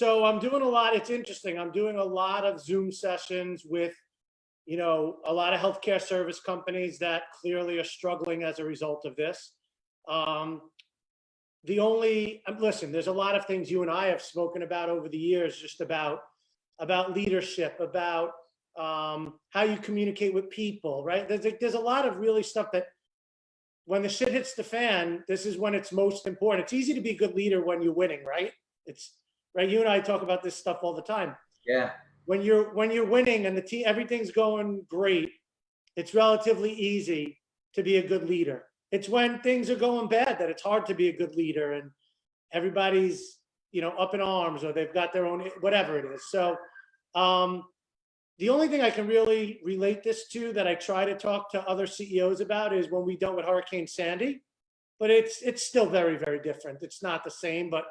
So I'm doing a lot. It's interesting. I'm doing a lot of Zoom sessions with, a lot of healthcare service companies that clearly are struggling as a result of this. Um, listen, there's a lot of things you and I have spoken about over the years, just about leadership, about how you communicate with people, right? There's a lot of really stuff that when the shit hits the fan, this is when it's most important. It's easy to be a good leader when you're winning, right? It's right. You and I talk about this stuff all the time. Yeah. When you're winning and the team, everything's going great, it's relatively easy to be a good leader. It's when things are going bad that it's hard to be a good leader, and everybody's up in arms, or they've got their own whatever it is. So the only thing I can really relate this to that I try to talk to other CEOs about is when we dealt with Hurricane Sandy, but it's still very, very different. It's not the same, but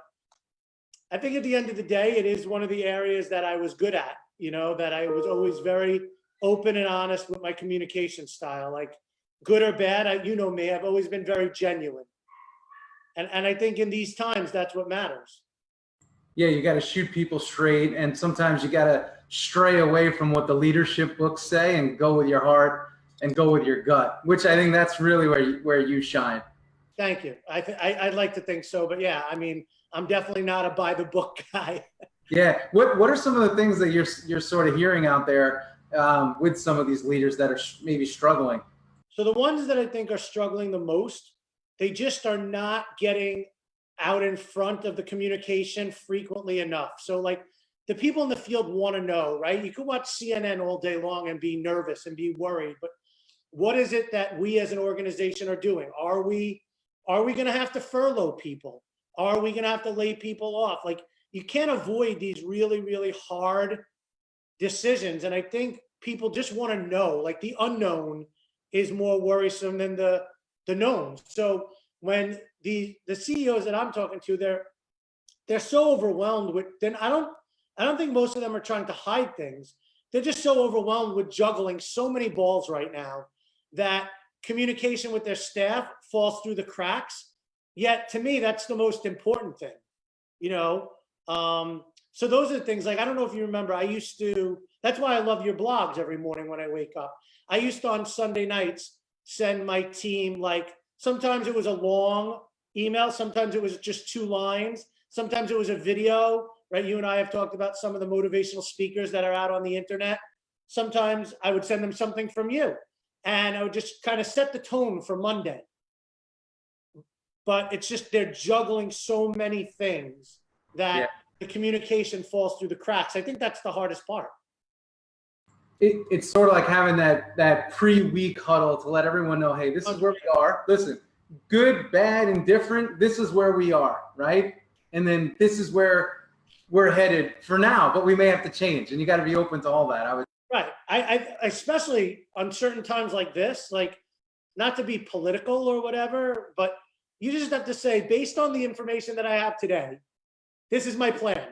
I think at the end of the day, it is one of the areas that I was good at, that I was always very open and honest with my communication style, like good or bad. You know me, I've always been very genuine. And I think in these times, that's what matters. Yeah, you got to shoot people straight, and sometimes you got to stray away from what the leadership books say and go with your heart and go with your gut, which I think that's really where you shine. Thank you. I'd like to think so, but yeah, I mean, I'm definitely not a by the book guy. Yeah. What are some of the things that you're sort of hearing out there with some of these leaders that are maybe struggling? So the ones that I think are struggling the most, they just are not getting out in front of the communication frequently enough. So like the people in the field want to know, right? You could watch CNN all day long and be nervous and be worried, but what is it that we as an organization are doing? Are we going to have to furlough people? Are we going to have to lay people off? Like, you can't avoid these really, really hard decisions. And I think people just want to know, like the unknown is more worrisome than the known. So when the CEOs that I'm talking to, they're so overwhelmed with, then I don't think most of them are trying to hide things. They're just so overwhelmed with juggling so many balls right now that communication with their staff falls through the cracks. Yet to me, that's the most important thing, so those are the things, like, I don't know if you remember, that's why I love your blogs every morning when I wake up. I used to on Sunday nights send my team, like, sometimes it was a long email, sometimes it was just 2 lines, sometimes it was a video, right? You and I have talked about some of the motivational speakers that are out on the internet. Sometimes I would send them something from you, and I would just kind of set the tone for Monday. But it's just they're juggling so many things that the communication falls through the cracks. I think that's the hardest part. It's sort of like having that pre-week huddle to let everyone know, hey, this is where we are. Listen, good, bad, indifferent, this is where we are, right? And then this is where we're headed for now, but we may have to change, and you got to be open to all that. Right. I especially on certain times like this, like, not to be political or whatever, but you just have to say, based on the information that I have today, this is my plan.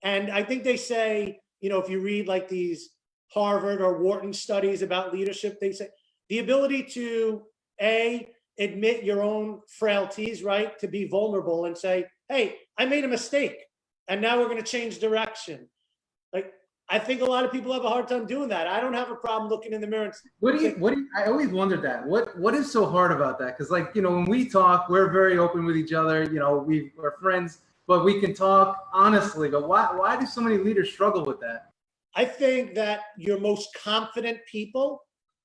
And I think they say, if you read like these Harvard or Wharton studies about leadership, they say the ability to admit your own frailties, right? To be vulnerable and say, hey, I made a mistake and now we're going to change direction. Like, I think a lot of people have a hard time doing that. I don't have a problem looking in the mirror and I always wondered that. What is so hard about that? Because, like, when we talk, we're very open with each other. We're friends, but we can talk honestly. But why do so many leaders struggle with that? I think that your most confident people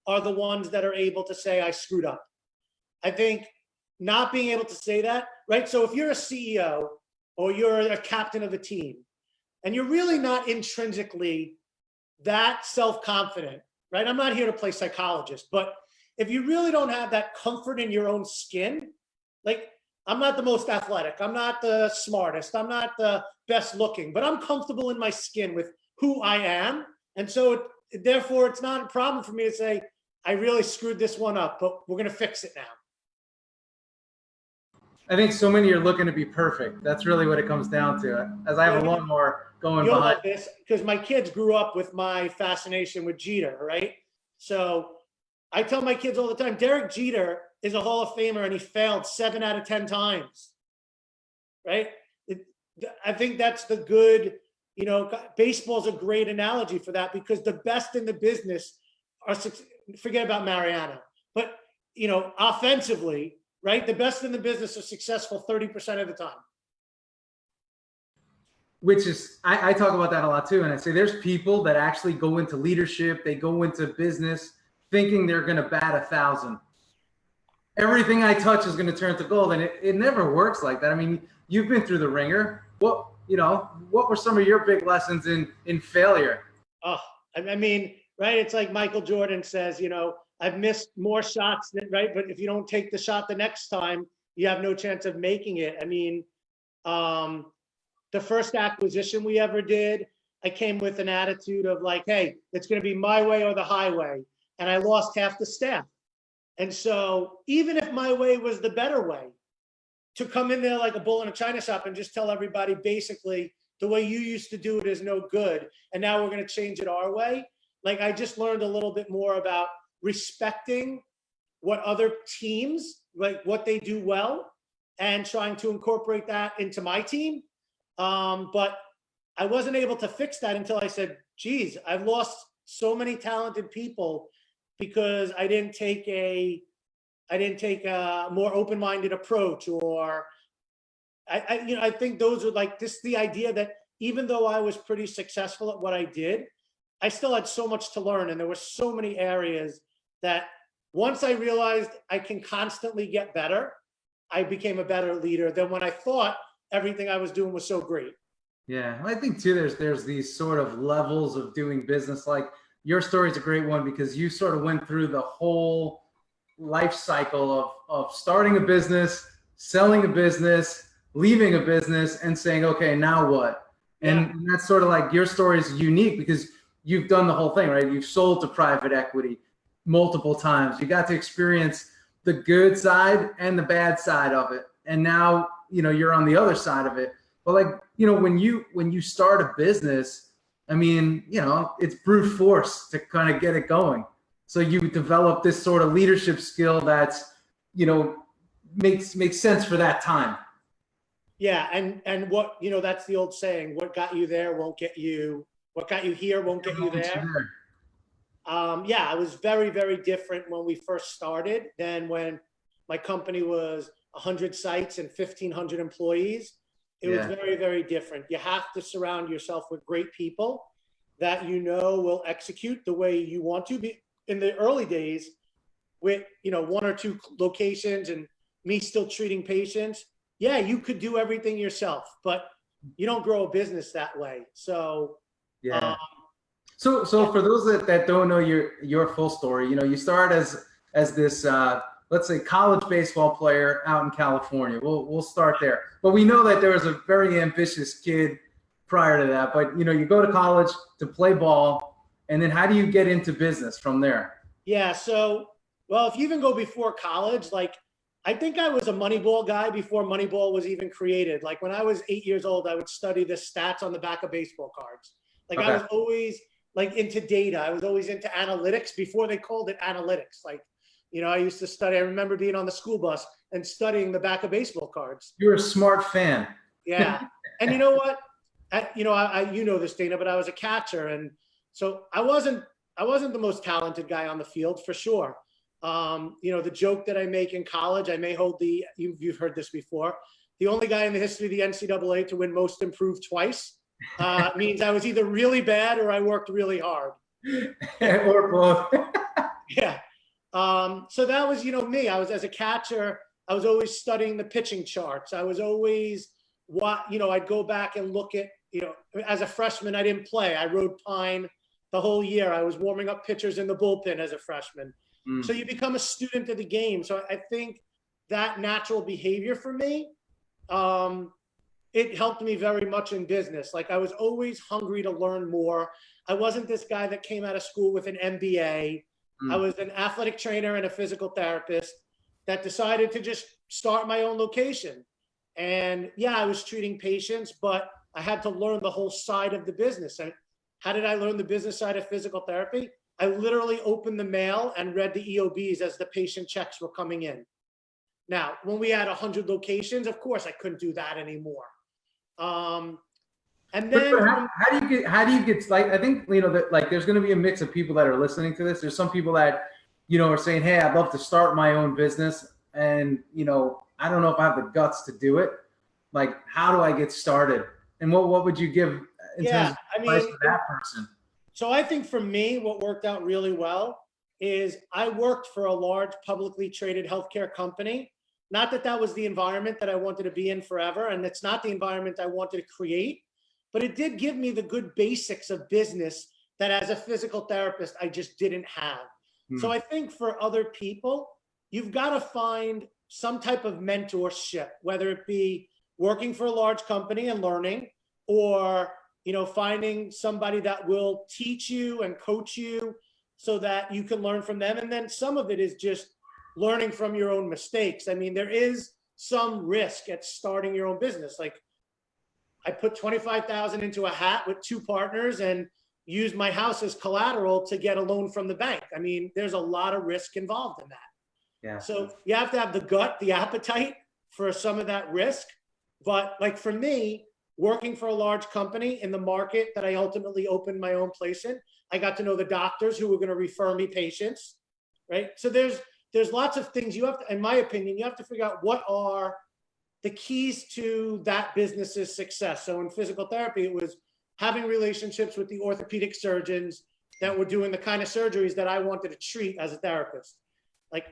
are the ones that are able to say, I screwed up. I think not being able to say that, right? So if you're a CEO or you're a captain of a team, and you're really not intrinsically that self-confident, right? I'm not here to play psychologist, but if you really don't have that comfort in your own skin, like, I'm not the most athletic, I'm not the smartest, I'm not the best looking, but I'm comfortable in my skin with who I am. And so therefore it's not a problem for me to say, I really screwed this one up, but we're going to fix it now. I think so many are looking to be perfect. That's really what it comes down to. As I have a lot more going You'll behind love this, because my kids grew up with my fascination with Jeter, right? So I tell my kids all the time, Derek Jeter is a Hall of Famer and he failed 7 out of 10 times, right? I think that's the good You know, baseball's a great analogy for that because the best in the business are, forget about Mariano, but, you know, offensively, right? The best in the business are successful 30% of the time. Which is, I talk about that a lot too. And I say there's people that actually go into leadership, they go into business thinking they're going to bat 1,000. Everything I touch is going to turn to gold. And it never works like that. I mean, you've been through the ringer. What were some of your big lessons in failure? Oh, I mean, right. It's like Michael Jordan says, you know, I've missed more shots than, right. But if you don't take the shot the next time, you have no chance of making it. I mean, the first acquisition we ever did, I came with an attitude of like, hey, it's going to be my way or the highway. And I lost half the staff. And so even if my way was the better way, to come in there like a bull in a china shop and just tell everybody basically the way you used to do it is no good. And now we're going to change it our way. Like I just learned a little bit more about respecting what other teams, like what they do well and trying to incorporate that into my team. But I wasn't able to fix that until I said, geez, I've lost so many talented people because I didn't take a more open-minded approach, or I think those are like this, the idea that even though I was pretty successful at what I did, I still had so much to learn. And there were so many areas that once I realized I can constantly get better, I became a better leader than when I thought everything I was doing was so great. Yeah, I think too, there's these sort of levels of doing business. Like your story is a great one because you sort of went through the whole life cycle of starting a business, selling a business, leaving a business, and saying, okay, now what? And that's sort of like your story is unique because you've done the whole thing, right? You've sold to private equity multiple times. You got to experience the good side and the bad side of it. And now, you know, you're on the other side of it. But like, you know, when you start a business, I mean, you know, it's brute force to kind of get it going. So you develop this sort of leadership skill that's, you know, makes sense for that time. Yeah, and what, you know, that's the old saying, what got you there won't get you, what got you here won't get you there. Yeah, it was very, very different when we first started than when my company was 100 sites and 1,500 employees. It was very, very different. You have to surround yourself with great people that you know will execute the way you want to be. In the early days, with, you know, 1 or 2 locations and me still treating patients, yeah, you could do everything yourself, but you don't grow a business that way. So yeah. So for those that don't know your full story, you know, you start as this let's say college baseball player out in California. We'll start there. But we know that there was a very ambitious kid prior to that. But you know, you go to college to play ball, and then how do you get into business from there? Yeah, so well, if you even go before college, like I think I was a Moneyball guy before Moneyball was even created. Like when I was 8 years old, I would study the stats on the back of baseball cards. Like I was always like into data. I was always into analytics before they called it analytics. Like, you know, I used to study. I remember being on the school bus and studying the back of baseball cards. You're a smart fan. Yeah. And you know what? You know, you know this, Dana, but I was a catcher. And so I wasn't the most talented guy on the field for sure. You know, the joke that I make in college, I may hold you've heard this before. The only guy in the history of the NCAA to win most improved twice means I was either really bad or I worked really hard. Or both. Yeah. So that was, you know, me. I was, as a catcher, I was always studying the pitching charts. I was always, you know, I'd go back and look at, you know, as a freshman, I didn't play. I rode pine the whole year. I was warming up pitchers in the bullpen as a freshman. So you become a student of the game. So I think that natural behavior for me, it helped me very much in business. Like I was always hungry to learn more. I wasn't this guy that came out of school with an MBA. I was an athletic trainer and a physical therapist that decided to just start my own location. And yeah, I was treating patients, but I had to learn the whole side of the business. And how did I learn the business side of physical therapy? I literally opened the mail and read the EOBs as the patient checks were coming in. Now, when we had 100 locations, of course, I couldn't do that anymore. And But, then how do you get like, I think, that like there's going to be a mix of people that are listening to this. There's some people that, are saying, hey, I'd love to start my own business. And, I don't know if I have the guts to do it. Like, how do I get started? And what would you give in terms of advice for that person? So I think for me, what worked out really well is I worked for a large publicly traded healthcare company. Not that that was the environment that I wanted to be in forever, and it's not the environment I wanted to create, but it did give me the good basics of business that as a physical therapist, I just didn't have. So I think for other people, you've got to find some type of mentorship, whether it be working for a large company and learning, or finding somebody that will teach you and coach you so that you can learn from them. And then some of it is just learning from your own mistakes. I mean, there is some risk at starting your own business. Like, I put 25,000 into a hat with 2 partners and used my house as collateral to get a loan from the bank. I mean, there's a lot of risk involved in that. Yeah. So you have to have the gut, the appetite for some of that risk. But like for me, working for a large company in the market that I ultimately opened my own place in, I got to know the doctors who were going to refer me patients, right? So there's lots of things you have to, in my opinion, you have to figure out what are the keys to that business's success. So in physical therapy, it was having relationships with the orthopedic surgeons that were doing the kind of surgeries that I wanted to treat as a therapist. Like,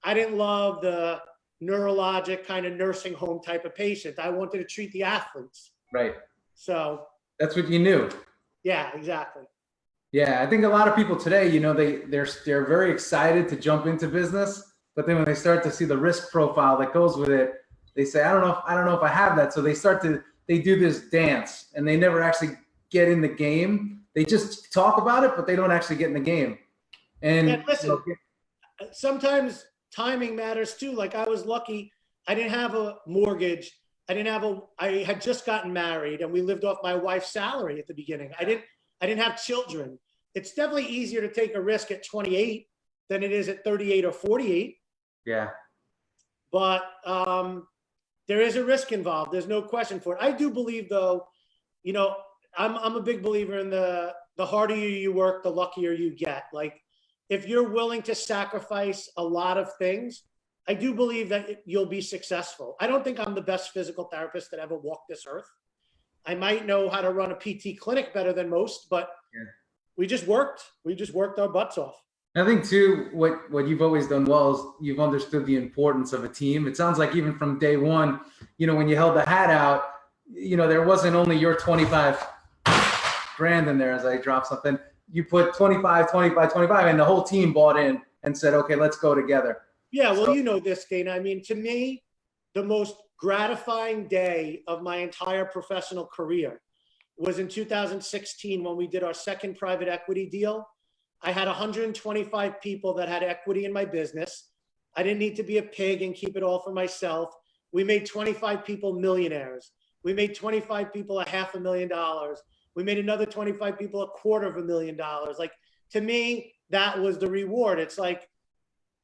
I didn't love the neurologic kind of nursing home type of patient. I wanted to treat the athletes. Right. So that's what you knew. Yeah, exactly. Yeah, I think a lot of people today, they're very excited to jump into business, but then when they start to see the risk profile that goes with it, they say, I don't know if I have that. So they do this dance, and they never actually get in the game. They just talk about it, but they don't actually get in the game. And listen, sometimes timing matters too. Like, I was lucky. I didn't have a mortgage. I had just gotten married, and we lived off my wife's salary at the beginning. I didn't have children. It's definitely easier to take a risk at 28 than it is at 38 or 48. Yeah. But there is a risk involved. There's no question for it. I do believe, though, I'm a big believer in the harder you work, the luckier you get. Like, if you're willing to sacrifice a lot of things, I do believe that you'll be successful. I don't think I'm the best physical therapist that ever walked this earth. I might know how to run a PT clinic better than most, but we just worked our butts off. I think too, what you've always done well is you've understood the importance of a team. It sounds like even from day one, when you held the hat out, there wasn't only your 25 grand in there as I drop something. You put 25, and the whole team bought in and said, okay, let's go together. Yeah, well, you know this, Dana. I mean, to me, the most gratifying day of my entire professional career was in 2016 when we did our second private equity deal. I had 125 people that had equity in my business. I didn't need to be a pig and keep it all for myself. We made 25 people millionaires. We made 25 people $500,000. We made another 25 people $250,000. Like, to me, that was the reward. It's like,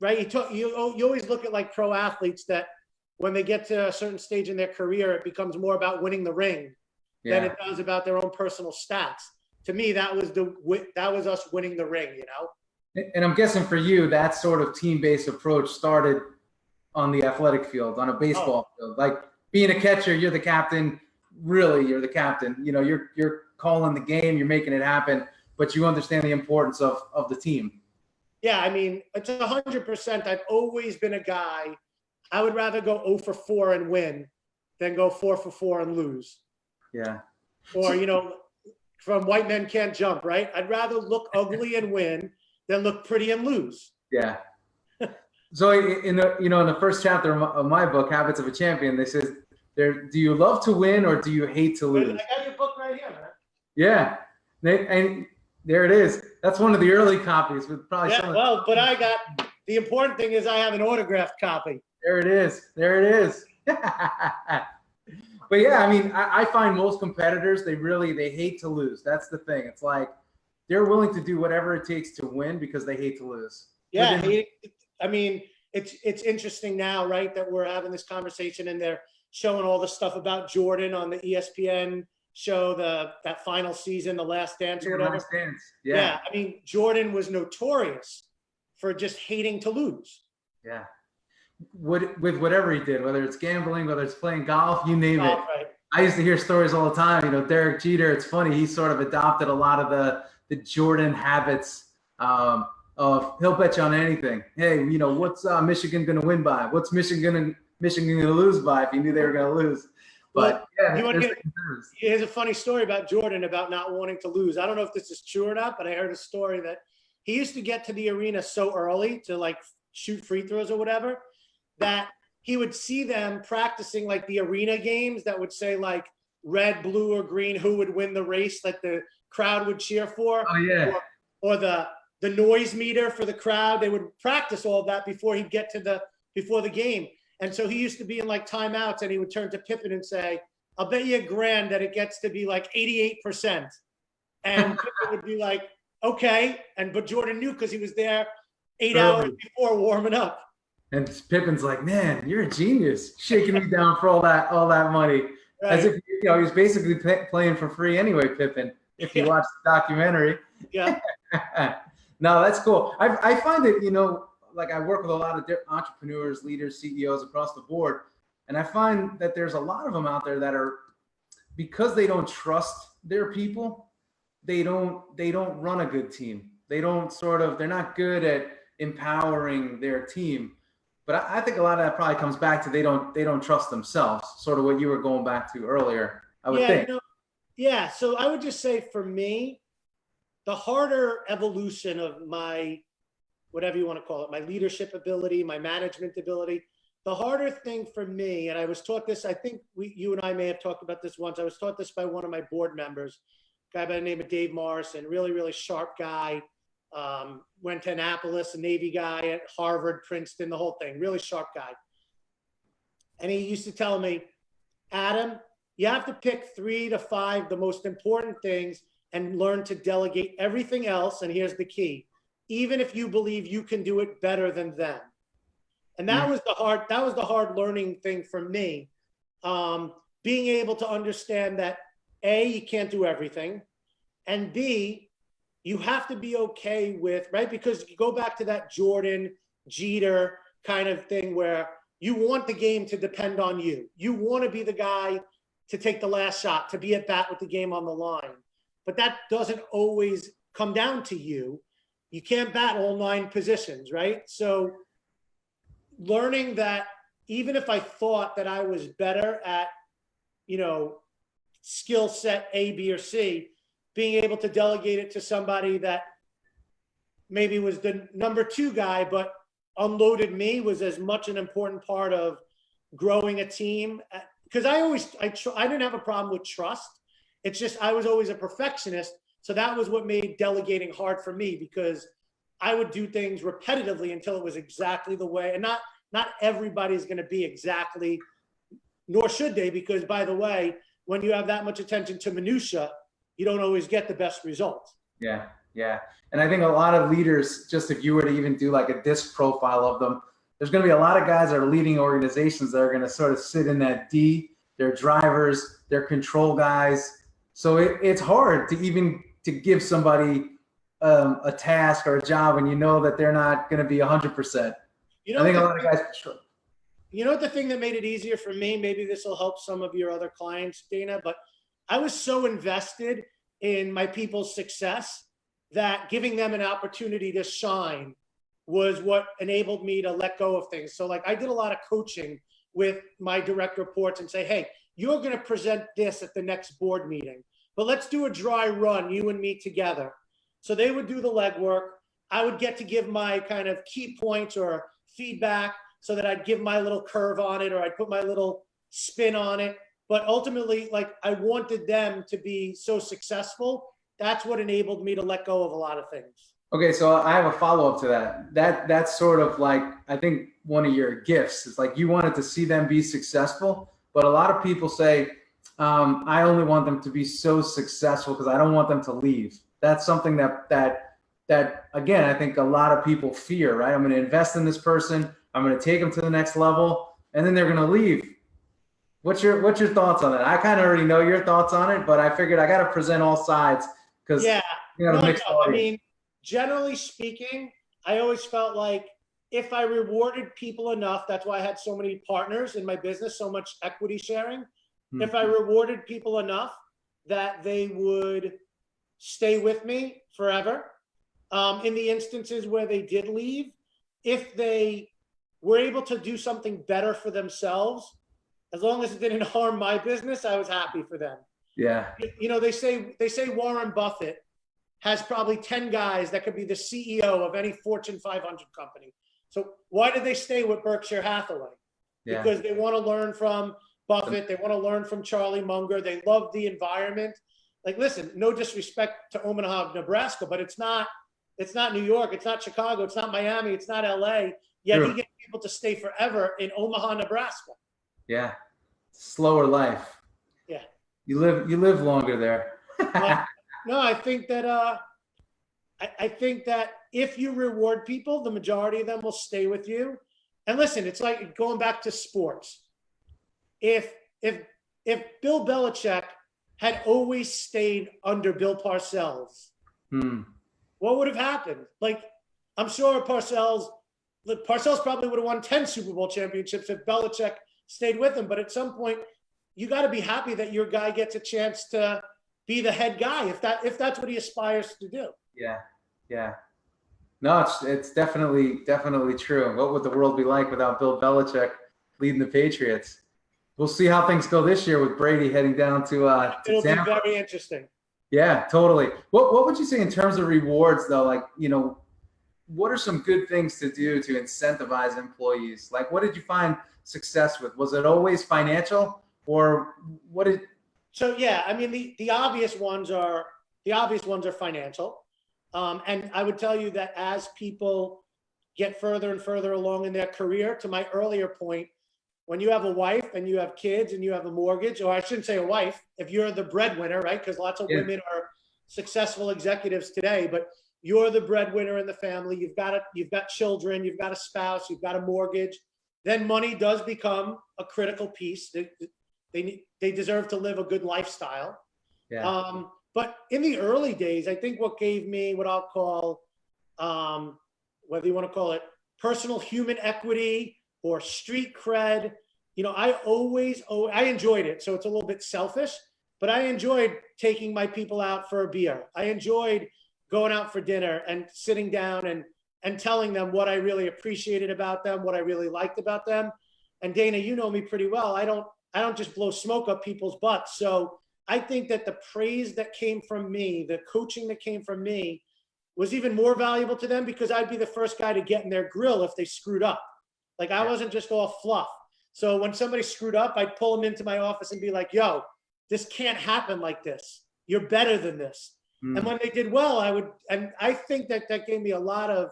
right? You always look at like pro athletes that when they get to a certain stage in their career, it becomes more about winning the ring than it does about their own personal stats. To me, that was us winning the ring, And I'm guessing for you, that sort of team-based approach started on the athletic field, on a baseball field. Like, being a catcher, you're the captain. Really, you're the captain. You're calling the game, you're making it happen, but you understand the importance of the team. Yeah, I mean, it's 100%. I've always been a guy. I would rather go 0 for 4 and win than go 4 for 4 and lose. Yeah. Or, from White Men Can't Jump, right? I'd rather look ugly and win than look pretty and lose. Yeah. So in the first chapter of my book, Habits of a Champion, they says, do you love to win or do you hate to lose? I got your book right here, man. Yeah. And there it is. That's one of the early copies with probably but the important thing is I have an autographed copy. There it is. But yeah, I mean, I find most competitors, they hate to lose. That's the thing. It's like they're willing to do whatever it takes to win because they hate to lose. Yeah, I mean, it's interesting now, right, that we're having this conversation and they're showing all the stuff about Jordan on the ESPN show, that final season, The Last Dance or whatever. Last Dance. Yeah. I mean, Jordan was notorious for just hating to lose. Yeah. With whatever he did, whether it's gambling, whether it's playing golf, you name it. Right. I used to hear stories all the time. You know, Derek Jeter, it's funny, he sort of adopted a lot of the Jordan habits of he'll bet you on anything. Hey, you know, what's Michigan going to win by? What's Michigan going to lose by if he knew they were going to lose? But here's a funny story about Jordan about not wanting to lose. I don't know if this is true or not, but I heard a story that he used to get to the arena so early to like shoot free throws or whatever, that he would see them practicing like the arena games that would say like red, blue, or green, who would win the race that the crowd would cheer for. Oh, yeah. Or the noise meter for the crowd. They would practice all of that before he'd get to before the game. And so he used to be in like timeouts and he would turn to Pippen and say, I'll bet you $1,000 that it gets to be like 88%. And Pippen would be like, okay. But Jordan knew because he was there 8 hours before warming up. And Pippen's like, man, you're a genius, shaking me down for all that money. Right. As if, you know, he was basically playing for free anyway, Pippen, if you watch the documentary. Yeah. No, that's cool. I find that, you know, like I work with a lot of entrepreneurs, leaders, CEOs across the board. And I find that there's a lot of them out there that are, because they don't trust their people, they don't run a good team. They're not good at empowering their team. But I think a lot of that probably comes back to they don't trust themselves, sort of what you were going back to earlier, I would think. You know, so I would just say for me, the harder evolution of my, whatever you want to call it, my leadership ability, my management ability, the harder thing for me, and I was taught this, I think you and I may have talked about this once. I was taught this by one of my board members, a guy by the name of Dave Morrison, really, really sharp guy. Went to Annapolis, a Navy guy at Harvard, Princeton, the whole thing, really sharp guy. And he used to tell me, Adam, you have to pick 3 to 5 the most important things and learn to delegate everything else. And here's the key, even if you believe you can do it better than them. And that was the hard learning thing for me. Being able to understand that A, you can't do everything, and B, you have to be okay with, right? Because you go back to that Jordan, Jeter kind of thing where you want the game to depend on you. You want to be the guy to take the last shot, to be at bat with the game on the line. But that doesn't always come down to you. You can't bat all 9 positions, right? So learning that even if I thought that I was better at, you know, skill set A, B, or C, being able to delegate it to somebody that maybe was the number 2 guy, but unloaded me was as much an important part of growing a team. Because I didn't have a problem with trust. It's just, I was always a perfectionist. So that was what made delegating hard for me, because I would do things repetitively until it was exactly the way. And not everybody's going to be exactly, nor should they, because by the way, when you have that much attention to minutia, you don't always get the best results. Yeah. And I think a lot of leaders, just if you were to even do like a disc profile of them, there's going to be a lot of guys that are leading organizations that are going to sort of sit in that D. They're drivers, they're control guys. So it's hard to give somebody a task or a job when you know that they're not going to be 100%. I think a lot of guys. You know what the thing that made it easier for me? Maybe this will help some of your other clients, Dana, but I was so invested in my people's success that giving them an opportunity to shine was what enabled me to let go of things. So like I did a lot of coaching with my direct reports and say, hey, you're going to present this at the next board meeting, but let's do a dry run, you and me together. So they would do the legwork. I would get to give my kind of key points or feedback so that I'd give my little curve on it or I'd put my little spin on it. But ultimately, like I wanted them to be so successful. That's what enabled me to let go of a lot of things. Okay, so I have a follow-up to that. That's sort of like, I think one of your gifts is like you wanted to see them be successful, but a lot of people say, I only want them to be so successful because I don't want them to leave. That's something that again, I think a lot of people fear, right? I'm going to invest in this person. I'm going to take them to the next level, and then they're going to leave. What's your thoughts on that? I kind of already know your thoughts on it, but I figured I got to present all sides because Yeah. you got a mixed I audience. mean, generally speaking, I always felt like if I rewarded people enough, that's why I had so many partners in my business, so much equity sharing. If I rewarded people enough that they would stay with me forever. In the instances where they did leave, if they were able to do something better for themselves, as long as it didn't harm my business, I was happy for them. Yeah. You know, they say Warren Buffett has probably 10 guys that could be the CEO of any Fortune 500 company. So why did they stay with Berkshire Hathaway? Yeah. Because they want to learn from Buffett. They want to learn from Charlie Munger. They love the environment. Like, listen, no disrespect to Omaha, Nebraska, but it's not New York. It's not Chicago. It's not Miami. It's not LA. Yet True. he gets people to stay forever in Omaha, Nebraska. Yeah. Slower life. Yeah. You live longer there. No, I think that I think that if you reward people, the majority of them will stay with you. And listen, it's like going back to sports. If Bill Belichick had always stayed under Bill Parcells, what would have happened? Like, I'm sure Parcells probably would have won 10 Super Bowl championships if Belichick stayed with him. But at some point, you got to be happy that your guy gets a chance to be the head guy if that's what he aspires to do. Yeah. Yeah. No, it's definitely true. What would the world be like without Bill Belichick leading the Patriots? We'll see how things go this year with Brady heading down to It'll Tampa. be very interesting. Yeah, totally. What would you say in terms of rewards though? Like, you know, what are some good things to do to incentivize employees? Like, what did you find success with? Was it always financial, or what did? So yeah, I mean the obvious ones are financial, and I would tell you that as people get further and further along in their career, to my earlier point, when you have a wife and you have kids and you have a mortgage, or I shouldn't say a wife, if you're the breadwinner, right? Because lots of women are successful executives today, but you're the breadwinner in the family. You've got children, you've got a spouse, you've got a mortgage. Then money does become a critical piece. They deserve to live a good lifestyle. Yeah. But in the early days, I think what gave me what I'll call, whether you want to call it personal human equity or street cred, you know, I enjoyed it. So it's a little bit selfish, but I enjoyed taking my people out for a beer. I enjoyed going out for dinner and sitting down and telling them what I really appreciated about them, what I really liked about them. And Dana, you know me pretty well. I don't just blow smoke up people's butts. So I think that the praise that came from me, the coaching that came from me, was even more valuable to them because I'd be the first guy to get in their grill if they screwed up. Like, I wasn't just all fluff. So when somebody screwed up, I'd pull them into my office and be like, yo, this can't happen like this. You're better than this. And when they did well, I think that gave me a lot of,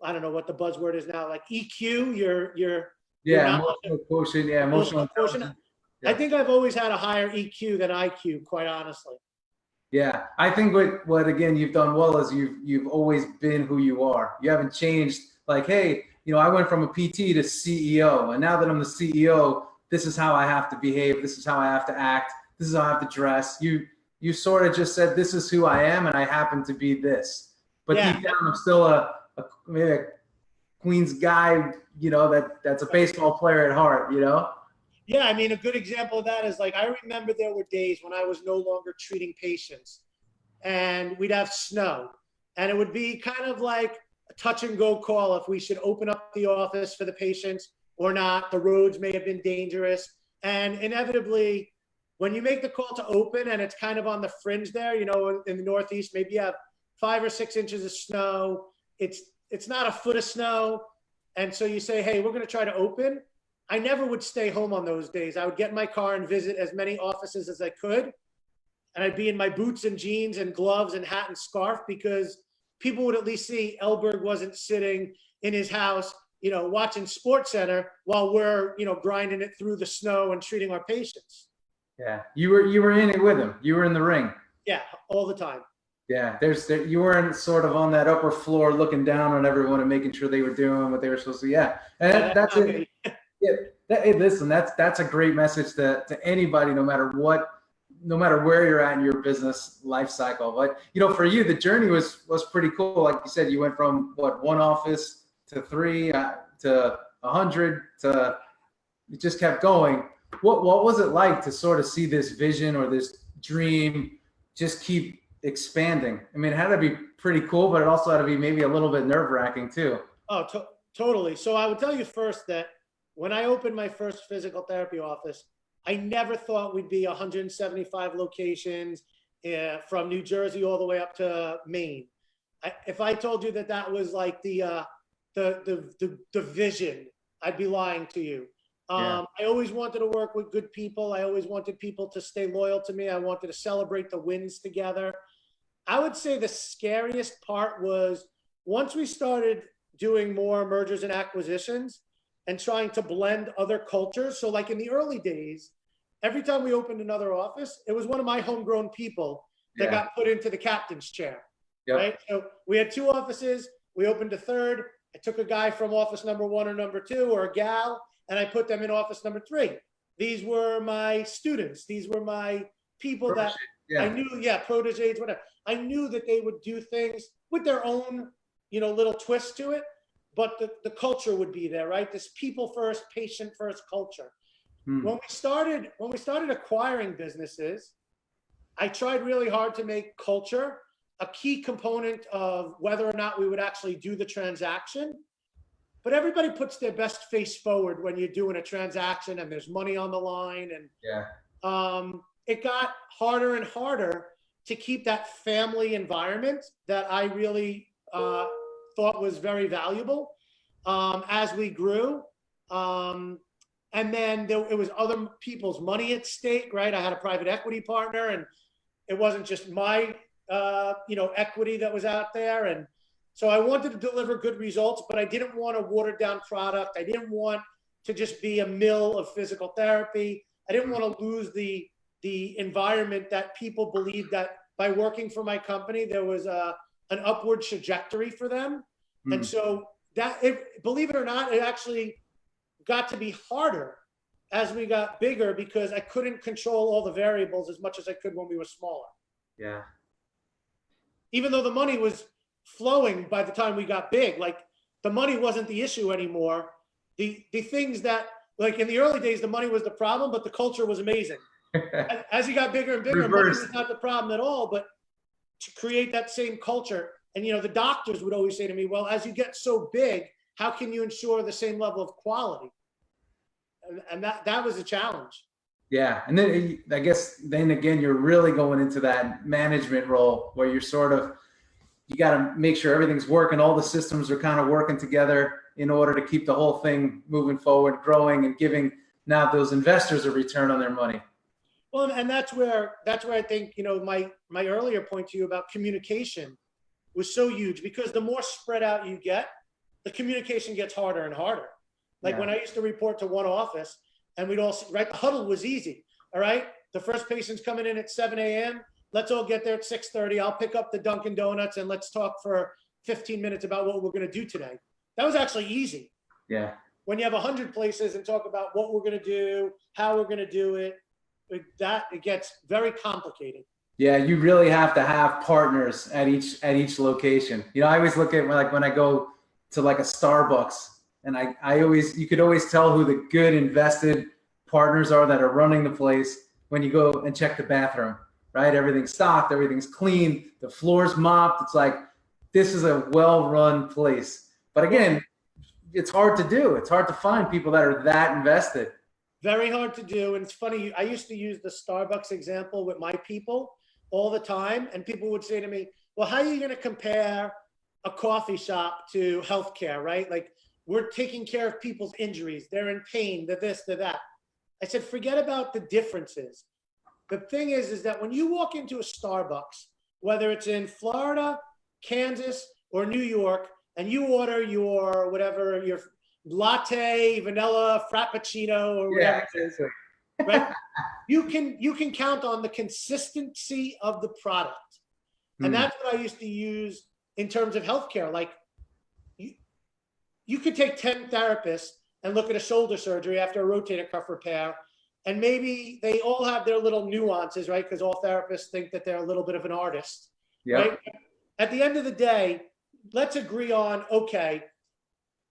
I don't know what the buzzword is now, like EQ, emotional quotient. Yeah, emotional quotient. Yeah. I think I've always had a higher EQ than IQ, quite honestly. Yeah, I think what again you've done well is you've always been who you are. You haven't changed. Like, hey, you know, I went from a PT to CEO, and now that I'm the CEO, this is how I have to behave. This is how I have to act. This is how I have to dress. You sort of just said, this is who I am, and I happen to be this. But deep down, I'm still maybe a Queens guy, you know, that's a baseball player at heart, you know? Yeah, I mean, a good example of that is, like, I remember there were days when I was no longer treating patients, and we'd have snow, and it would be kind of like a touch and go call if we should open up the office for the patients or not. The roads may have been dangerous, and inevitably, when you make the call to open and it's kind of on the fringe there, you know, in the Northeast, maybe you have 5 or 6 inches of snow. It's not a foot of snow. And so you say, hey, we're going to try to open. I never would stay home on those days. I would get in my car and visit as many offices as I could. And I'd be in my boots and jeans and gloves and hat and scarf because people would at least see Elberg wasn't sitting in his house, you know, watching Sports Center while we're, you know, grinding it through the snow and treating our patients. Yeah, you were in it with him. You were in the ring. Yeah, all the time. Yeah, you weren't sort of on that upper floor looking down on everyone and making sure they were doing what they were supposed to. Yeah, and that's it. Yeah, Hey, listen, that's a great message to anybody, no matter where you're at in your business life cycle. But for you, the journey was pretty cool. Like you said, you went from one office to 3 to 100 to it just kept going. What was it like to sort of see this vision or this dream just keep expanding? I mean, it had to be pretty cool, but it also had to be maybe a little bit nerve-wracking too. Oh, totally. So I would tell you first that when I opened my first physical therapy office, I never thought we'd be 175 locations from New Jersey all the way up to Maine. If I told you that was like the vision, I'd be lying to you. I always wanted to work with good people. I always wanted people to stay loyal to me. I wanted to celebrate the wins together. I would say the scariest part was once we started doing more mergers and acquisitions and trying to blend other cultures. So like in the early days, every time we opened another office, it was one of my homegrown people that got put into the captain's chair, right? So we had 2 offices. We opened a third. I took a guy from office number 1 or number 2 or a gal, and I put them in office number 3. These were my students. These were my people that I knew, proteges, whatever. I knew that they would do things with their own, little twist to it, but the culture would be there, right? This people first, patient first culture. When we started acquiring businesses, I tried really hard to make culture a key component of whether or not we would actually do the transaction. But everybody puts their best face forward when you're doing a transaction and there's money on the line. And it got harder and harder to keep that family environment that I really thought was very valuable as we grew. And then it was other people's money at stake, right? I had a private equity partner, and it wasn't just my, equity that was out there. And so I wanted to deliver good results, but I didn't want a watered down product. I didn't want to just be a mill of physical therapy. I didn't want to lose the environment that people believed that by working for my company, there was an upward trajectory for them. And so believe it or not, it actually got to be harder as we got bigger because I couldn't control all the variables as much as I could when we were smaller. Yeah. Even though the money was flowing by the time we got big, like the money wasn't the issue anymore. The things that, like in the early days, the money was the problem, but the culture was amazing. As you got bigger and bigger, money was not the problem at all, but to create that same culture. And, the doctors would always say to me, well, as you get so big, how can you ensure the same level of quality? And that was a challenge. Yeah. And then I guess then again, you're really going into that management role where you're you got to make sure everything's working. All the systems are kind of working together in order to keep the whole thing moving forward, growing, and giving now those investors a return on their money. Well, and that's where I think, my earlier point to you about communication was so huge, because the more spread out you get, the communication gets harder and harder. Like when I used to report to one office and we'd all, right, the huddle was easy. All right. The first patient's coming in at 7 a.m. Let's all get there at 6:30. I'll pick up the Dunkin' Donuts and let's talk for 15 minutes about what we're going to do today. That was actually easy. Yeah. When you have 100 places and talk about what we're going to do, how we're going to do it, it gets very complicated. Yeah, you really have to have partners at each location. I always look at when I go to like a Starbucks, and you could always tell who the good invested partners are that are running the place when you go and check the bathroom, right? Everything's stocked, everything's clean, the floor's mopped. It's like, this is a well-run place. But again, it's hard to do. It's hard to find people that are that invested. Very hard to do. And it's funny, I used to use the Starbucks example with my people all the time. And people would say to me, well, how are you going to compare a coffee shop to healthcare, right? Like, we're taking care of people's injuries. They're in pain, they're this, they're that. I said, forget about the differences. The thing is that when you walk into a Starbucks, whether it's in Florida, Kansas, or New York, and you order your whatever, your latte, vanilla, frappuccino, or whatever it is, right? You can count on the consistency of the product. And that's what I used to use in terms of healthcare. Like, you could take 10 therapists and look at a shoulder surgery after a rotator cuff repair. And maybe they all have their little nuances, right? Because all therapists think that they're a little bit of an artist, right? At the end of the day, let's agree on, okay,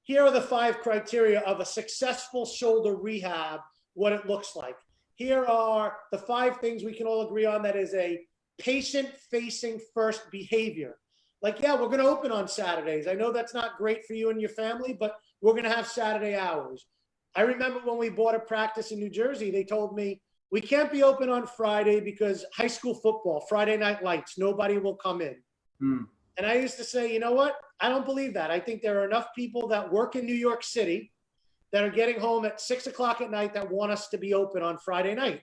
here are the 5 criteria of a successful shoulder rehab, what it looks like. Here are the 5 things we can all agree on that is a patient-facing first behavior. Like, yeah, we're going to open on Saturdays. I know that's not great for you and your family, but we're going to have Saturday hours. I remember when we bought a practice in New Jersey, they told me, we can't be open on Friday because high school football, Friday night lights, nobody will come in. And I used to say, you know what? I don't believe that. I think there are enough people that work in New York City that are getting home at 6 o'clock at night that want us to be open on Friday night.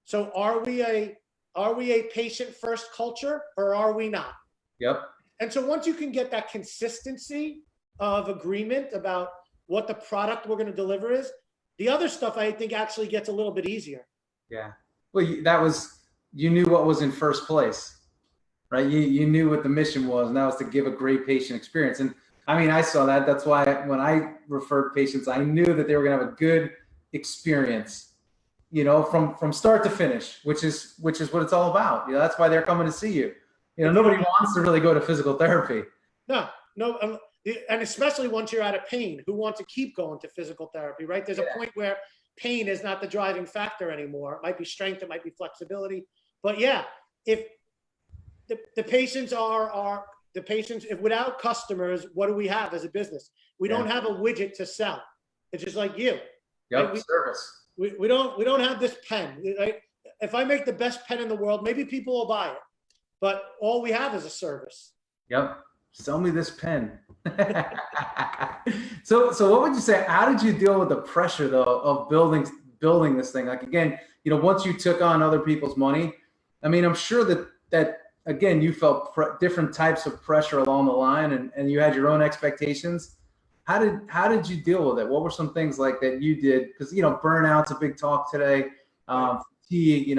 So are we a patient first culture or are we not? Yep. And so once you can get that consistency of agreement about what the product we're going to deliver is, the other stuff I think actually gets a little bit easier. Yeah. Well, you knew what was in first place, right? You knew what the mission was, and that was to give a great patient experience. And I mean, I saw that. That's why when I referred patients, I knew that they were going to have a good experience, from start to finish, which is what it's all about. That's why they're coming to see you. Nobody wants to really go to physical therapy. No. And especially once you're out of pain, who wants to keep going to physical therapy, right? There's a point where pain is not the driving factor anymore. It might be strength, it might be flexibility. But yeah, if the patients if without customers, what do we have as a business? We don't have a widget to sell. It's just like you. Yep, right? service. We don't have this pen, right? If I make the best pen in the world, maybe people will buy it. But all we have is a service. Yep. Sell me this pen. So what would you say? How did you deal with the pressure though of building this thing? Like, again, once you took on other people's money, I mean, I'm sure that again, you felt different types of pressure along the line, and you had your own expectations. How did you deal with it? What were some things like that you did? Because burnout's a big talk today. Fatigue,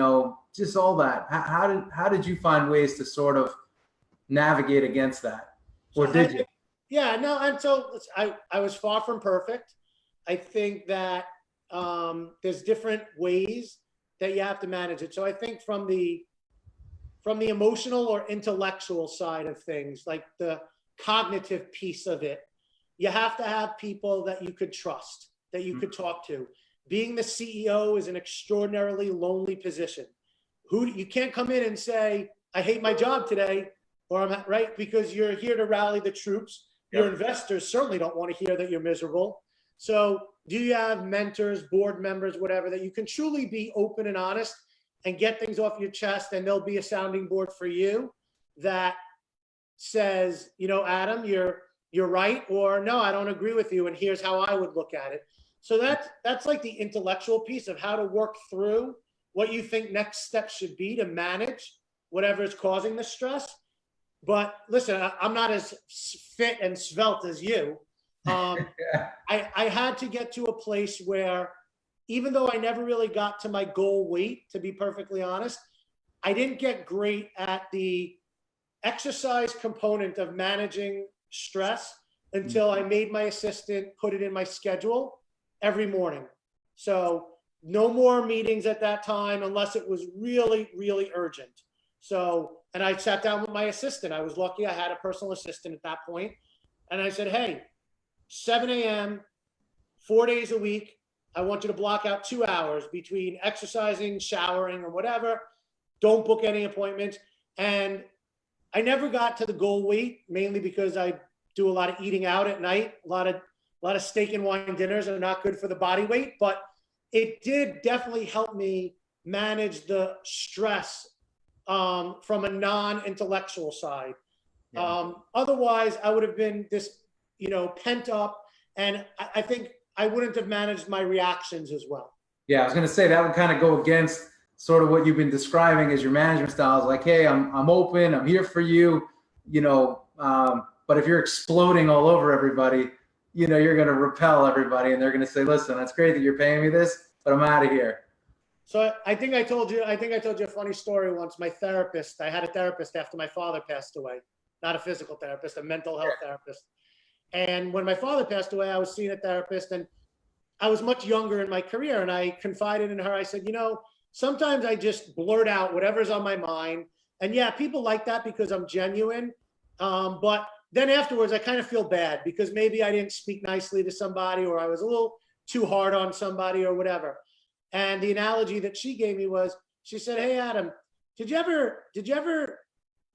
just all that. How did you find ways to sort of navigate against that? Or did you? Yeah, no. And so I was far from perfect. I think that there's different ways that you have to manage it. So I think from the emotional or intellectual side of things, like the cognitive piece of it, you have to have people that you could trust, that you could talk to. Being the CEO is an extraordinarily lonely position. You can't come in and say, I hate my job today, or I'm right, because you're here to rally the troops. Your investors certainly don't want to hear that you're miserable. So do you have mentors, board members, whatever, that you can truly be open and honest and get things off your chest, and there'll be a sounding board for you that says, Adam, you're right, or no, I don't agree with you, and here's how I would look at it. So that's like the intellectual piece of how to work through what you think next steps should be to manage whatever is causing the stress. But listen, I'm not as fit and svelte as you. I had to get to a place where, even though I never really got to my goal weight, to be perfectly honest, I didn't get great at the exercise component of managing stress until I made my assistant put it in my schedule every morning. So no more meetings at that time unless it was really, really urgent. So, and I sat down with my assistant. I was lucky I had a personal assistant at that point. And I said, hey, 7 a.m., 4 days a week, I want you to block out 2 hours between exercising, showering, or whatever. Don't book any appointments. And I never got to the goal weight, mainly because I do a lot of eating out at night. A lot of steak and wine dinners are not good for the body weight, but it did definitely help me manage the stress from a non-intellectual side. Otherwise, I would have been this, pent up, and I think I wouldn't have managed my reactions as well. Yeah, I was going to say that would kind of go against sort of what you've been describing as your management style. Is like, hey, I'm open, I'm here for you, but if you're exploding all over everybody, you're going to repel everybody, and they're going to say, listen, that's great that you're paying me this, but I'm out of here. So I think I told you a funny story once. I had a therapist after my father passed away, not a physical therapist, a mental health therapist. And when my father passed away, I was seeing a therapist, and I was much younger in my career, and I confided in her. I said, sometimes I just blurt out whatever's on my mind. And yeah, people like that because I'm genuine. But then afterwards, I kind of feel bad because maybe I didn't speak nicely to somebody, or I was a little too hard on somebody or whatever. And the analogy that she gave me was, she said, "Hey, Adam, did you ever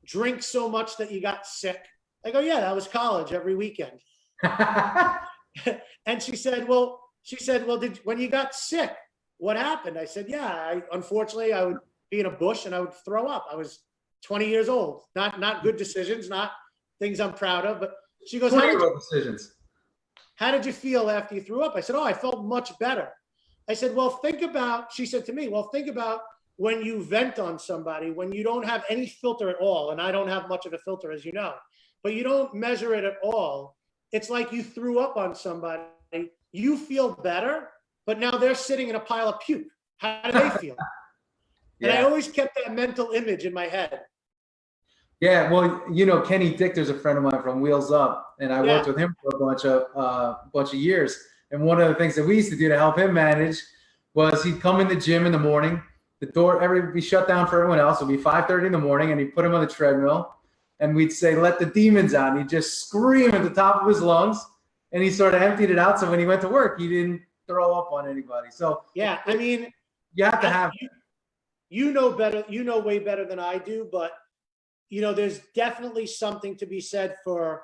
drink so much that you got sick?" I go, "Yeah, that was college every weekend." And she said, well, when you got sick, what happened? I said, "Yeah, unfortunately, I would be in a bush and I would throw up. I was 20 years old. Not good decisions, not things I'm proud of." But she goes, how did you feel after you threw up? I said, "Oh, I felt much better." I said, she said to me, think about when you vent on somebody, when you don't have any filter at all. And I don't have much of a filter, as you know, but you don't measure it at all. It's like you threw up on somebody. You feel better, but now they're sitting in a pile of puke. How do they feel? And I always kept that mental image in my head. Yeah, well, Kenny Dictor's a friend of mine from Wheels Up, and I worked with him for a bunch of years. And one of the things that we used to do to help him manage was he'd come in the gym in the morning. The door would be shut down for everyone else. It would be 5:30 in the morning, and he'd put him on the treadmill, and we'd say, "Let the demons out." And he'd just scream at the top of his lungs, and he sort of emptied it out. So when he went to work, he didn't throw up on anybody. So yeah, I mean, you have to have. You know better. You know way better than I do, but there's definitely something to be said for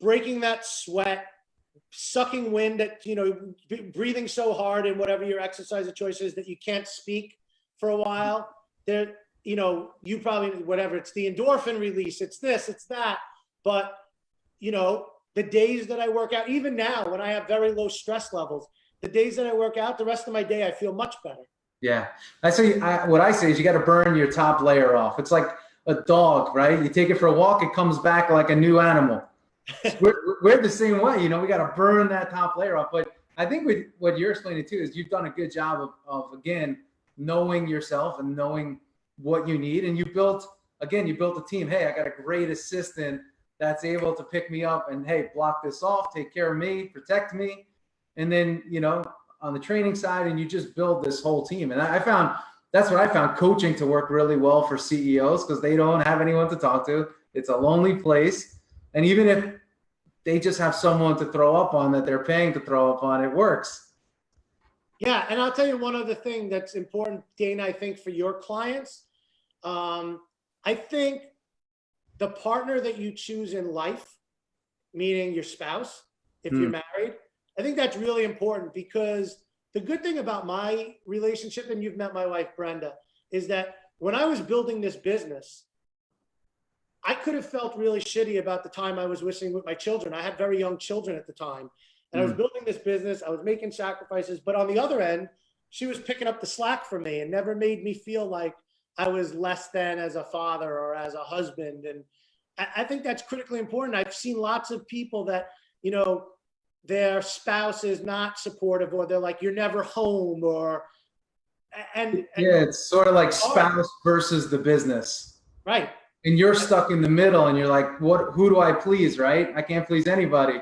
breaking that sweat, sucking wind, at breathing so hard in whatever your exercise of choice is that you can't speak for a while. There, you probably, whatever, it's the endorphin release, it's this, it's that. But the days that I work out, even now when I have very low stress levels, the days that I work out, the rest of my day I feel much better. Yeah, what I say is you got to burn your top layer off. It's like a dog, right? You take it for a walk, it comes back like a new animal. We're the same way, we got to burn that top layer off. But I think what you're explaining too is you've done a good job of again, knowing yourself and knowing what you need. And you built a team. Hey, I got a great assistant that's able to pick me up and, hey, block this off, take care of me, protect me. And then, on the training side, and you just build this whole team. And that's what I found coaching to work really well for CEOs, because they don't have anyone to talk to. It's a lonely place. And even if they just have someone to throw up on that they're paying to throw up on, it works. Yeah. And I'll tell you one other thing that's important, Dana, I think for your clients. I think the partner that you choose in life, meaning your spouse, if you're married, I think that's really important, because the good thing about my relationship, and you've met my wife, Brenda, is that when I was building this business, I could have felt really shitty about the time I was wishing with my children. I had very young children at the time, and I was building this business. I was making sacrifices, but on the other end, she was picking up the slack for me and never made me feel like I was less than as a father or as a husband. And I think that's critically important. I've seen lots of people that, their spouse is not supportive, or they're like, "You're never home," and it's sort of like spouse versus the business. Right. And you're stuck in the middle, and you're like, who do I please, right? I can't please anybody.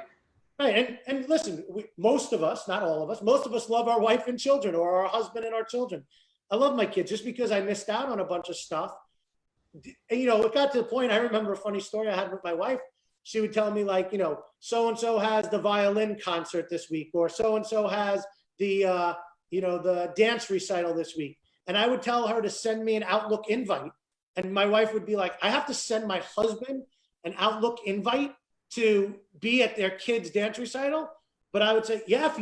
Right. And listen, most of us, not all of us, most of us love our wife and children, or our husband and our children. I love my kids. Just because I missed out on a bunch of stuff. And, it got to the point, I remember a funny story I had with my wife. She would tell me, like, so-and-so has the violin concert this week, or so-and-so has the, the dance recital this week. And I would tell her to send me an Outlook invite. And my wife would be like, "I have to send my husband an Outlook invite to be at their kid's dance recital?" But I would say, "Yeah,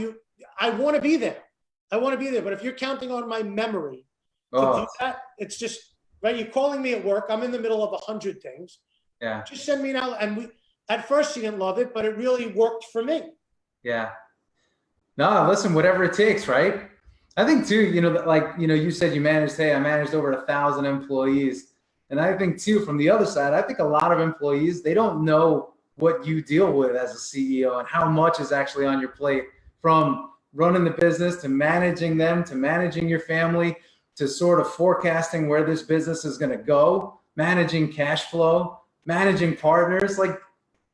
I want to be there. I want to be there. But if you're counting on my memory to do that, it's just, right? You're calling me at work. I'm in the middle of 100 things. Yeah. Just send me an Outlook." And at first she didn't love it, but it really worked for me. Yeah. No, listen, whatever it takes, right? I think too, you said I managed over 1,000 employees. And I think too, from the other side, I think a lot of employees, they don't know what you deal with as a CEO and how much is actually on your plate, from running the business to managing them, to managing your family, to sort of forecasting where this business is going to go, managing cash flow, managing partners. Like,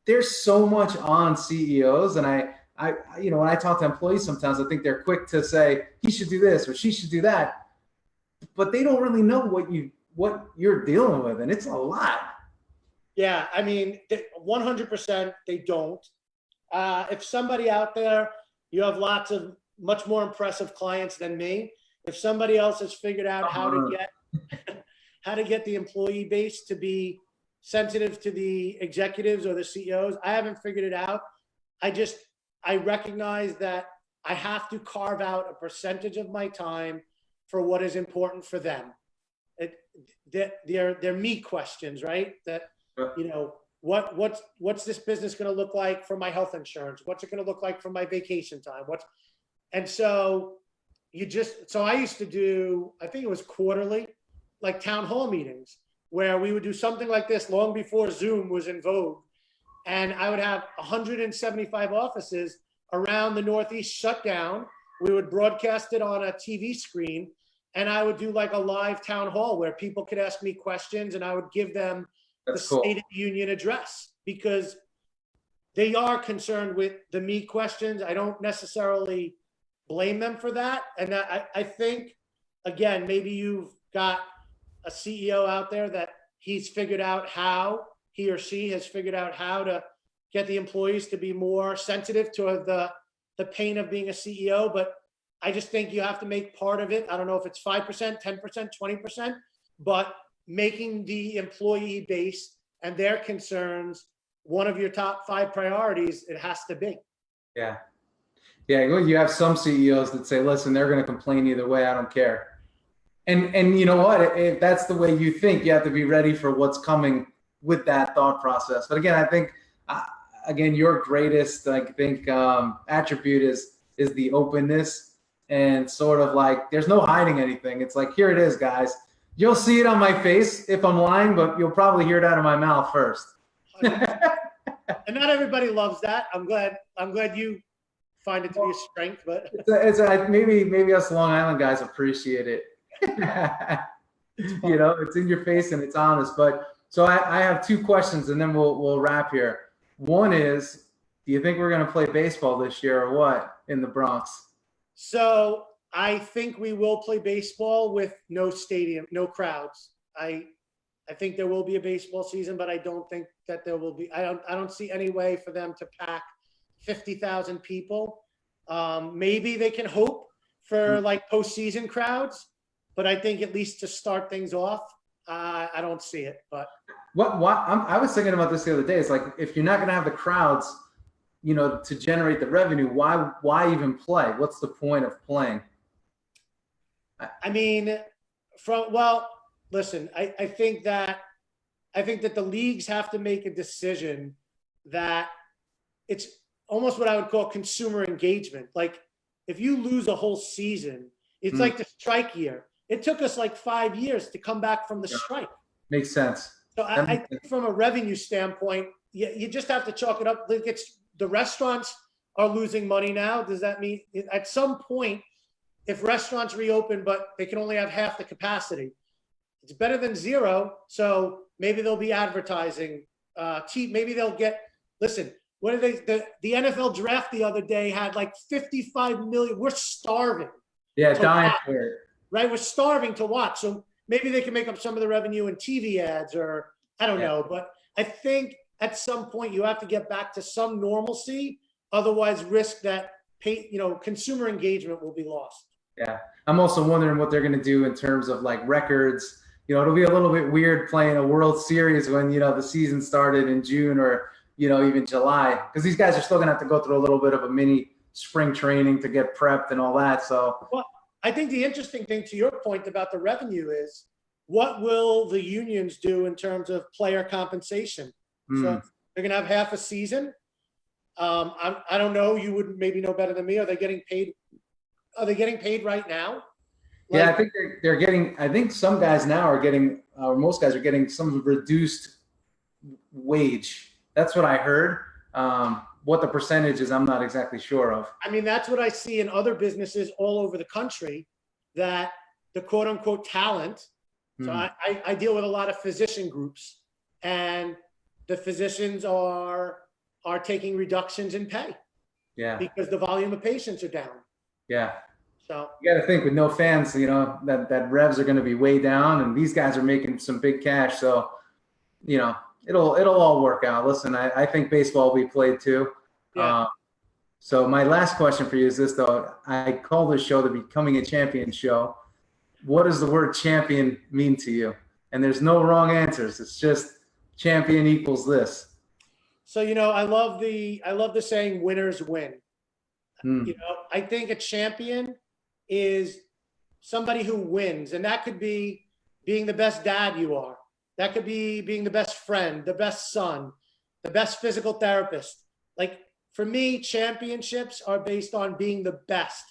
there's so much on CEOs. And I when I talk to employees, sometimes I think they're quick to say he should do this or she should do that, but they don't really know what you're dealing with, and it's a lot. Yeah, I mean, 100% they don't. If somebody out there, you have lots of much more impressive clients than me. If somebody else has figured out how to get the employee base to be sensitive to the executives or the CEOs, I haven't figured it out. I recognize that I have to carve out a percentage of my time for what is important for them. They're me questions, right? That, what's this business going to look like for my health insurance? What's it going to look like for my vacation time? So I used to do, I think it was quarterly, like town hall meetings, where we would do something like this long before Zoom was in vogue. And I would have 175 offices around the Northeast shut down. We would broadcast it on a TV screen, and I would do like a live town hall where people could ask me questions, and I would give them the State of the Union address, because they are concerned with the me questions. I don't necessarily blame them for that. And I think, again, maybe you've got a CEO out there that he or she has figured out how to get the employees to be more sensitive to the pain of being a CEO. But I just think you have to make part of it, I don't know if it's 5%, 10%, 20%, but making the employee base and their concerns one of your top 5 priorities, it has to be. Yeah. You have some CEOs that say, listen, they're going to complain either way, I don't care. And you know what? If that's the way you think, you have to be ready for what's coming with that thought process. But again, I think, your greatest, attribute is the openness, and sort of like, there's no hiding anything. It's like, here it is, guys. You'll see it on my face if I'm lying, but you'll probably hear it out of my mouth first. And not everybody loves that. I'm glad you find it to be a strength, but maybe us Long Island guys appreciate it. It's in your face and it's honest. But so I have 2 questions, and then we'll wrap here. One is, do you think we're going to play baseball this year or what in the Bronx? So I think we will play baseball with no stadium, no crowds. I think there will be a baseball season, but I don't think that there will be. I don't see any way for them to pack 50,000 people. Maybe they can hope for like postseason crowds, but I think at least to start things off, I don't see it. But I was thinking about this the other day. It's like, if you're not going to have the crowds, to generate the revenue, why even play? What's the point of playing? I mean, listen, I think that the leagues have to make a decision that it's almost what I would call consumer engagement. Like, if you lose a whole season, it's like the strike year. It took us like 5 years to come back from the strike. Makes sense. So I think from a revenue standpoint, you just have to chalk it up. The restaurants are losing money now. Does that mean at some point, if restaurants reopen, but they can only have half the capacity, it's better than zero. So maybe they'll be advertising. Maybe they'll get, listen, what did the NFL draft the other day had like 55 million. We're starving. Yeah, dying for it. Right? We're starving to watch. So maybe they can make up some of the revenue in TV ads, or I don't know. But I think at some point you have to get back to some normalcy. Otherwise, risk that consumer engagement will be lost. Yeah. I'm also wondering what they're going to do in terms of like records. It'll be a little bit weird playing a World Series when, the season started in June or, even July, because these guys are still going to have to go through a little bit of a mini spring training to get prepped and all that. So, well, I think the interesting thing to your point about the revenue is, what will the unions do in terms of player compensation? So they're going to have half a season. I don't know. You would maybe know better than me. Are they getting paid? Are they getting paid right now? I think they're getting. I think some guys now are getting, or most guys are getting some reduced wage. That's what I heard. What the percentage is, I'm not exactly sure of. I mean, that's what I see in other businesses all over the country, that the quote unquote talent. So I deal with a lot of physician groups, and the physicians are taking reductions in pay. Yeah. because the volume of patients are down. Yeah. So you got to think with no fans, you know, that revs are going to be way down, and these guys are making some big cash. So, you know, it'll all work out. Listen, I think baseball will be played too. yeah. So my last question for you is this, though. I call this show the Becoming a Champion show. What does the word champion mean to you? And there's no wrong answers. It's just champion equals this. So, you know, I love the saying winners win. You know, I think a champion is somebody who wins, and that could be being the best dad you are. That could be being the best friend, the best son, the best physical therapist. Like, for me, championships are based on being the best.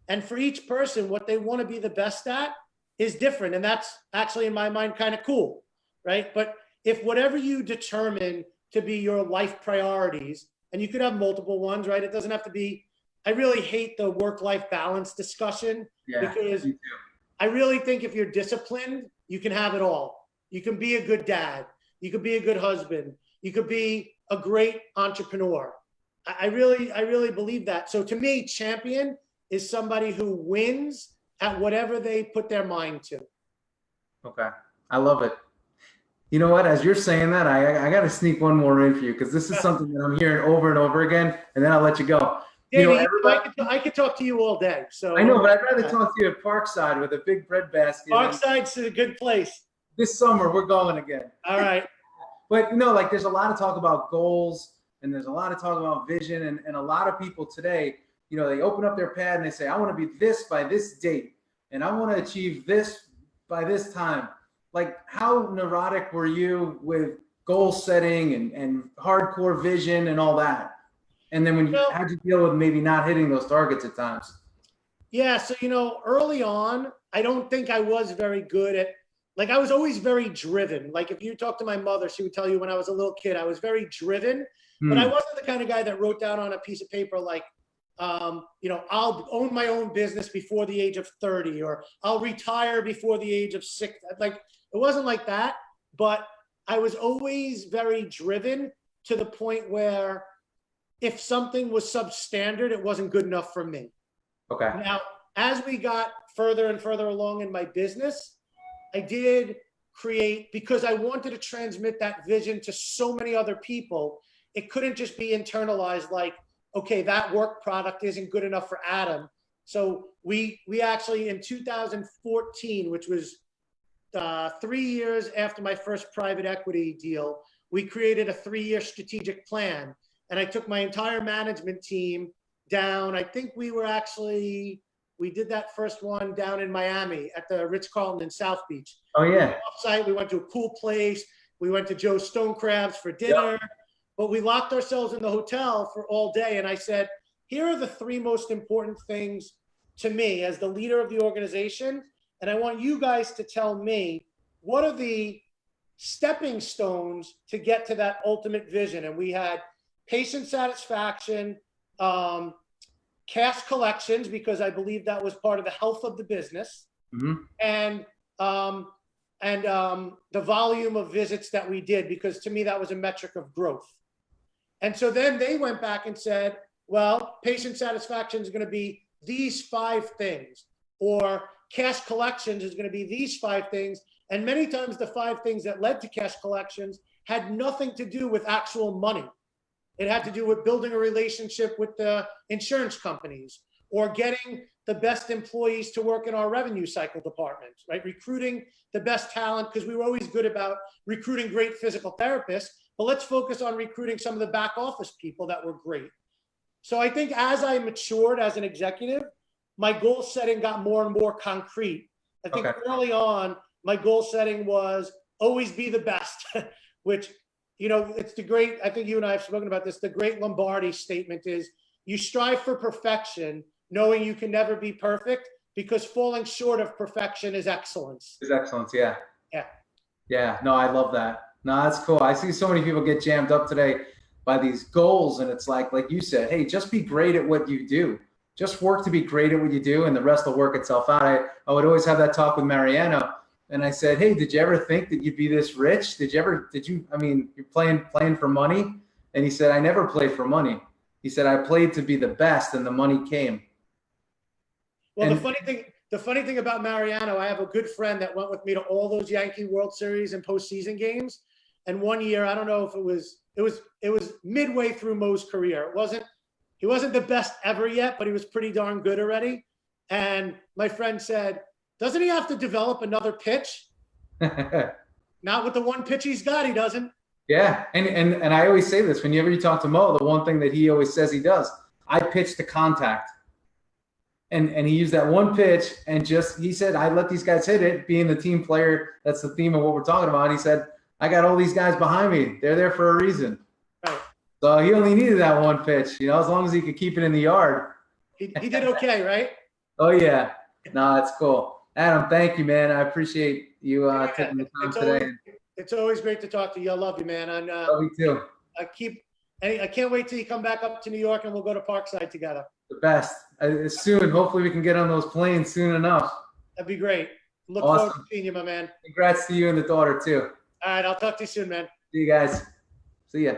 And for each person, what they want to be the best at is different. And that's actually, in my mind, kind of cool, right? But if whatever you determine to be your life priorities, and you could have multiple ones, right? It doesn't have to be, I really hate the work-life balance discussion, because I really think if you're disciplined, you can have it all. You can be a good dad. You could be a good husband. You could be a great entrepreneur. I really believe that. So to me, champion is somebody who wins at whatever they put their mind to. Okay. I love it. You know what? As you're saying that, I got to sneak one more in for you, because this is something that I'm hearing over and over again, and then I'll let you go. Danny, you know, I could talk to you all day. So I know, but I'd rather talk to you at Parkside with a big bread basket. Parkside's a good place. This summer, we're going again. All right. But, you know, like, there's a lot of talk about goals, and there's a lot of talk about vision, and a lot of people today, you know, they open up their pad and they say, I want to be this by this date, and I want to achieve this by this time. Like, how neurotic were you with goal setting and hardcore vision and all that? And then how'd you deal with maybe not hitting those targets at times? Yeah. So, you know, early on, I don't think I was very good at, like, I was always very driven. Like, if you talk to my mother, she would tell you when I was a little kid, I was very driven, but I wasn't the kind of guy that wrote down on a piece of paper, like, you know, I'll own my own business before the age of 30, or I'll retire before the age of 60. Like, it wasn't like that, but I was always very driven to the point where if something was substandard, it wasn't good enough for me. Okay. Now, as we got further and further along in my business, I did create, because I wanted to transmit that vision to so many other people, it couldn't just be internalized like, okay, that work product isn't good enough for Adam. So we actually, in 2014, which was 3 years after my first private equity deal, we created a 3-year strategic plan. And I took my entire management team down. I think we did that first one down in Miami at the Ritz-Carlton in South Beach. Oh, yeah. Offsite, we went to a cool place. We went to Joe's Stone Crabs for dinner. Yep. But we locked ourselves in the hotel for all day. And I said, here are the 3 most important things to me as the leader of the organization. And I want you guys to tell me, what are the stepping stones to get to that ultimate vision? And we had patient satisfaction, cash collections, because I believe that was part of the health of the business, and the volume of visits that we did, because to me that was a metric of growth. And so then they went back and said, well, patient satisfaction is going to be these 5 things, or cash collections is going to be these 5 things. And many times the 5 things that led to cash collections had nothing to do with actual money. It had to do with building a relationship with the insurance companies, or getting the best employees to work in our revenue cycle department, right? Recruiting the best talent, because we were always good about recruiting great physical therapists, but let's focus on recruiting some of the back office people that were great. So I think as I matured as an executive, my goal setting got more and more concrete. I think early on, my goal setting was always be the best, which, you know, it's the great, I think you and I have spoken about this, the great Lombardi statement is, you strive for perfection, knowing you can never be perfect, because falling short of perfection is excellence. Is excellence, yeah. Yeah. Yeah, no, I love that. No, that's cool. I see so many people get jammed up today by these goals, and it's like you said, hey, just be great at what you do. Just work to be great at what you do, and the rest will work itself out. I would always have that talk with Mariano, and I said, hey, did you ever think that you'd be this rich? I mean, you're playing for money? And he said, I never play for money. He said, I played to be the best, and the money came. Well, And- the funny thing about Mariano, I have a good friend that went with me to all those Yankee World Series and postseason games. And one year, I don't know if it was midway through Mo's career. He wasn't the best ever yet, but he was pretty darn good already. And my friend said, doesn't he have to develop another pitch? Not with the one pitch he's got, he doesn't. Yeah, and I always say this, whenever you talk to Mo, the one thing that he always says he does, I pitch to contact. And he used that one pitch and he said, I let these guys hit it, being the team player. That's the theme of what we're talking about. He said, I got all these guys behind me. They're there for a reason. Right. So he only needed that one pitch, as long as he could keep it in the yard. He did okay, right? Oh, yeah. No, that's cool. Adam, thank you, man. I appreciate you taking the time today. It's always great to talk to you. I love you, man. And Love you too. I can't wait till you come back up to New York and we'll go to Parkside together. The best. Soon. Hopefully we can get on those planes soon enough. That'd be great. Look Awesome. forward to seeing you, my man. Congrats to you and the daughter, too. All right. I'll talk to you soon, man. See you guys. See ya.